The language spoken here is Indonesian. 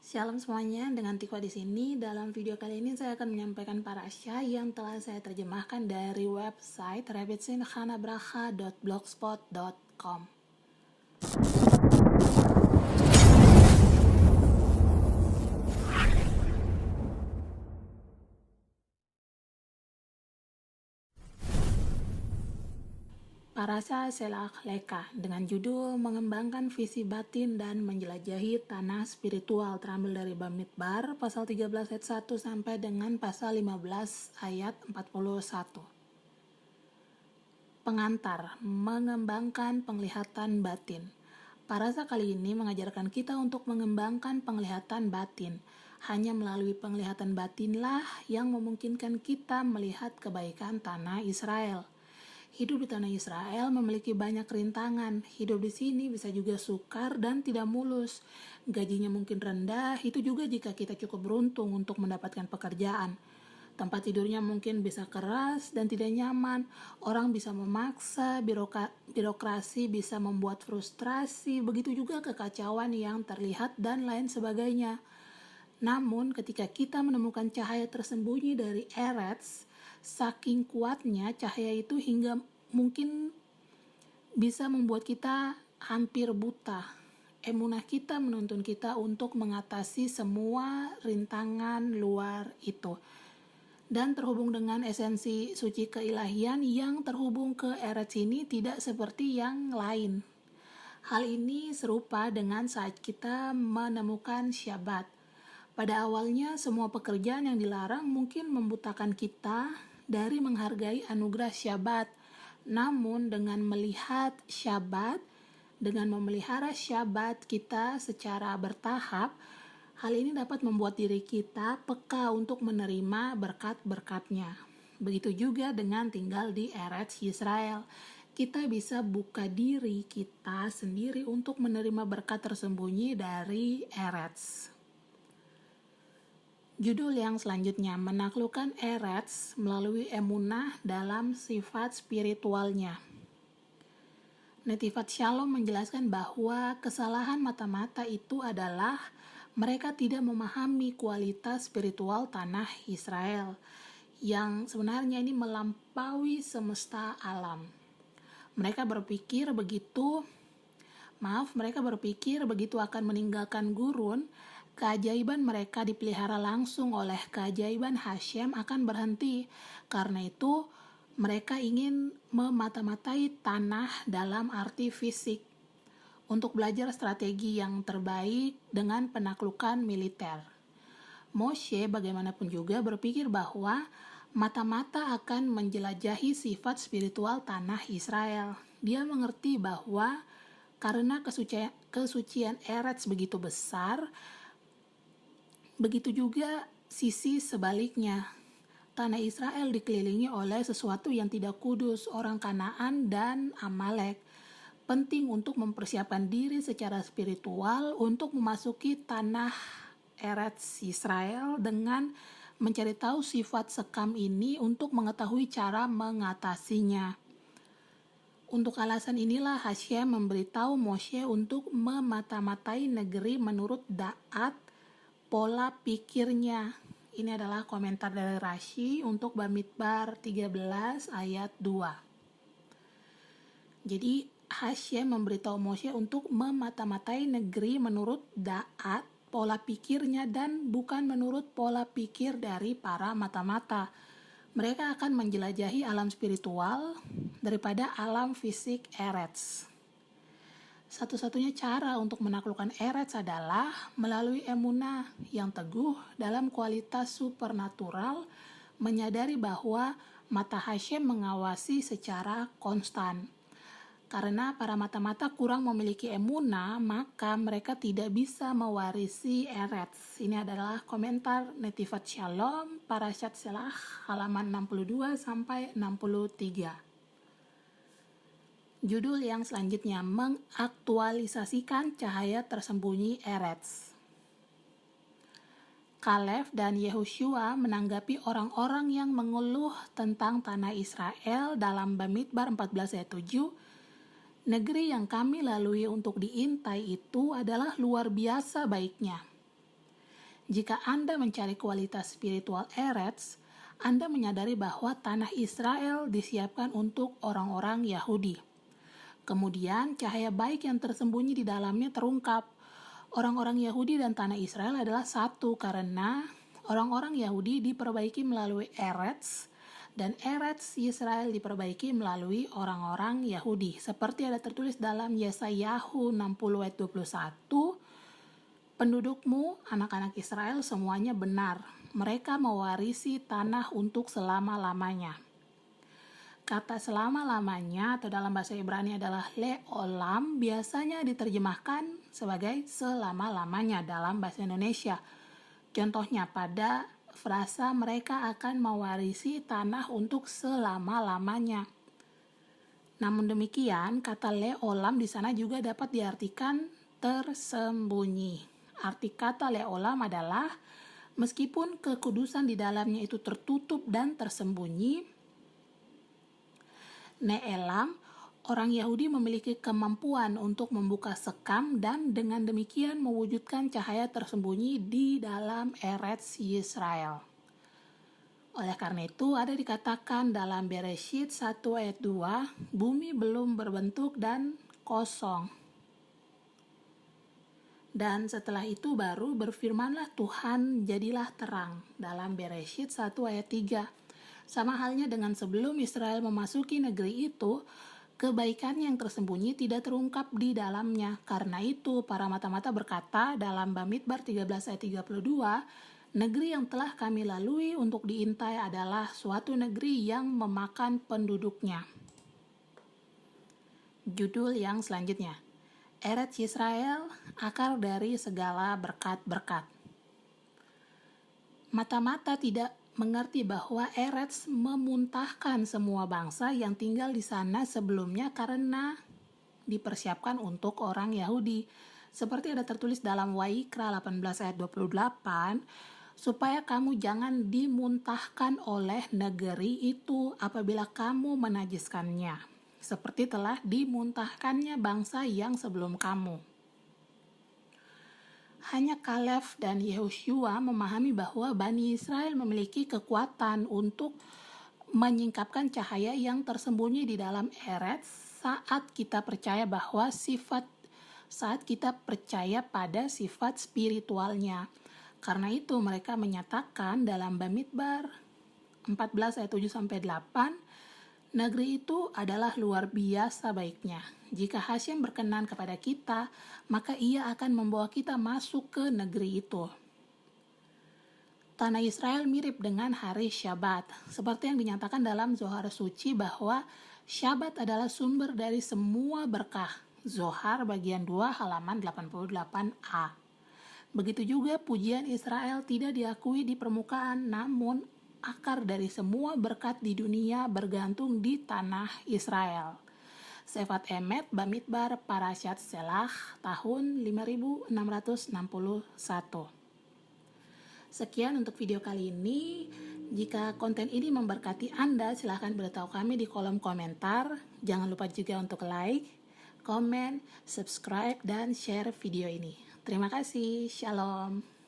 Shalom semuanya, dengan Tikwa di sini. Dalam video kali ini saya akan menyampaikan parasha yang telah saya terjemahkan dari website rebetsinhanabracha.blogspot.com. Parasha Selach Leka dengan judul Mengembangkan Visi Batin dan Menjelajahi Tanah Spiritual, terambil dari Bamidbar pasal 13 ayat 1 sampai dengan pasal 15 ayat 41. Pengantar, mengembangkan penglihatan batin. Parasha kali ini mengajarkan kita untuk mengembangkan penglihatan batin. Hanya melalui penglihatan batinlah yang memungkinkan kita melihat kebaikan tanah Israel. Hidup di tanah Israel memiliki banyak rintangan. Hidup di sini bisa juga sukar dan tidak mulus. Gajinya mungkin rendah, itu juga jika kita cukup beruntung untuk mendapatkan pekerjaan. Tempat tidurnya mungkin bisa keras dan tidak nyaman. Orang bisa memaksa, birokrasi bisa membuat frustrasi, begitu juga kekacauan yang terlihat dan lain sebagainya. Namun ketika kita menemukan cahaya tersembunyi dari Eretz, saking kuatnya cahaya itu hingga mungkin bisa membuat kita hampir buta. Emunah kita menuntun kita untuk mengatasi semua rintangan luar itu. Dan terhubung dengan esensi suci keilahian yang terhubung ke Eretz ini tidak seperti yang lain. Hal ini serupa dengan saat kita menemukan Syabat. Pada awalnya semua pekerjaan yang dilarang mungkin membutakan kita dari menghargai anugerah Syabat. Namun dengan melihat Syabat, dengan memelihara Syabat kita secara bertahap, hal ini dapat membuat diri kita peka untuk menerima berkat-berkatnya. Begitu juga dengan tinggal di Eretz Yisrael. Kita bisa buka diri kita sendiri untuk menerima berkat tersembunyi dari Eretz. Judul yang selanjutnya, menaklukkan Eretz melalui emunah dalam sifat spiritualnya. Netifat Shalom menjelaskan bahwa kesalahan mata-mata itu adalah mereka tidak memahami kualitas spiritual tanah Israel yang sebenarnya ini melampaui semesta alam. Mereka berpikir begitu akan meninggalkan gurun, keajaiban mereka dipelihara langsung oleh keajaiban Hashem akan berhenti. Karena itu mereka ingin memata-matai tanah dalam arti fisik untuk belajar strategi yang terbaik dengan penaklukan militer. Moshe bagaimanapun juga berpikir bahwa mata-mata akan menjelajahi sifat spiritual tanah Israel. Dia mengerti bahwa karena kesucian Eretz begitu besar, begitu juga sisi sebaliknya. Tanah Israel dikelilingi oleh sesuatu yang tidak kudus, orang Kanaan dan Amalek. Penting untuk mempersiapkan diri secara spiritual untuk memasuki tanah Eretz Israel dengan mencari tahu sifat sekam ini untuk mengetahui cara mengatasinya. Untuk alasan inilah Hashem memberitahu Moshe untuk memata-matai negeri menurut da'at pola pikirnya. Ini adalah komentar dari Rashi untuk Bamidbar 13 ayat 2. Jadi Hashem memberitahu Moshe untuk memata-matai negeri menurut da'at pola pikirnya dan bukan menurut pola pikir dari para mata-mata. Mereka akan menjelajahi alam spiritual daripada alam fisik Eretz. Satu-satunya cara untuk menaklukkan Eretz adalah melalui emunah yang teguh dalam kualitas supernatural, menyadari bahwa mata Hashem mengawasi secara konstan. Karena para mata-mata kurang memiliki emunah, maka mereka tidak bisa mewarisi Eretz. Ini adalah komentar Netifat Shalom, Parashat Selach, halaman 62 sampai 63. Judul yang selanjutnya, mengaktualisasikan cahaya tersembunyi Eretz. Kaleb dan Yehoshua menanggapi orang-orang yang mengeluh tentang tanah Israel dalam Bamidbar 14 ayat 7. Negeri yang kami lalui untuk diintai itu adalah luar biasa baiknya. Jika Anda mencari kualitas spiritual Eretz, Anda menyadari bahwa tanah Israel disiapkan untuk orang-orang Yahudi. Kemudian, cahaya baik yang tersembunyi di dalamnya terungkap. Orang-orang Yahudi dan tanah Israel adalah satu karena orang-orang Yahudi diperbaiki melalui Eretz, dan Eretz Israel diperbaiki melalui orang-orang Yahudi. Seperti ada tertulis dalam Yesayahu 60 ayat 21, pendudukmu, anak-anak Israel, semuanya benar. Mereka mewarisi tanah untuk selama-lamanya. Kata selama-lamanya atau dalam bahasa Ibrani adalah le'olam, biasanya diterjemahkan sebagai selama-lamanya dalam bahasa Indonesia. Contohnya pada frasa mereka akan mewarisi tanah untuk selama-lamanya. Namun demikian, kata le'olam di sana juga dapat diartikan tersembunyi. Arti kata le'olam adalah meskipun kekudusan di dalamnya itu tertutup dan tersembunyi, ne'elam, orang Yahudi memiliki kemampuan untuk membuka sekam dan dengan demikian mewujudkan cahaya tersembunyi di dalam Eretz Yisrael. Oleh karena itu, ada dikatakan dalam Bereshit 1 ayat 2, bumi belum berbentuk dan kosong. Dan setelah itu baru berfirmanlah Tuhan, jadilah terang, dalam Bereshit 1 ayat 3. Sama halnya dengan sebelum Israel memasuki negeri itu, kebaikan yang tersembunyi tidak terungkap di dalamnya. Karena itu, para mata-mata berkata dalam Bamidbar 13 ayat 32, negeri yang telah kami lalui untuk diintai adalah suatu negeri yang memakan penduduknya. Judul yang selanjutnya, Eretz Yisrael, akar dari segala berkat-berkat. Mata-mata tidak mengerti bahwa Eretz memuntahkan semua bangsa yang tinggal di sana sebelumnya karena dipersiapkan untuk orang Yahudi. Seperti ada tertulis dalam Wayikra 18 ayat 28, supaya kamu jangan dimuntahkan oleh negeri itu apabila kamu menajiskannya, seperti telah dimuntahkannya bangsa yang sebelum kamu. Hanya Kaleb dan Yehoshua memahami bahwa Bani Israel memiliki kekuatan untuk menyingkapkan cahaya yang tersembunyi di dalam Eretz saat kita percaya pada sifat spiritualnya. Karena itu mereka menyatakan dalam Bamidbar 14 ayat 7-8, negeri itu adalah luar biasa baiknya. Jika Hashem berkenan kepada kita, maka ia akan membawa kita masuk ke negeri itu. Tanah Israel mirip dengan hari Syabat, seperti yang dinyatakan dalam Zohar Suci bahwa Syabat adalah sumber dari semua berkah. Zohar bagian 2 halaman 88a. Begitu juga pujian Israel tidak diakui di permukaan, namun akar dari semua berkat di dunia bergantung di tanah Israel. Sefat Emet Bamidbar Parashat Selah tahun 5661. Sekian untuk video kali ini. Jika konten ini memberkati Anda, silahkan beritahu kami di kolom komentar. Jangan lupa juga untuk like, komen, subscribe, dan share video ini. Terima kasih. Shalom.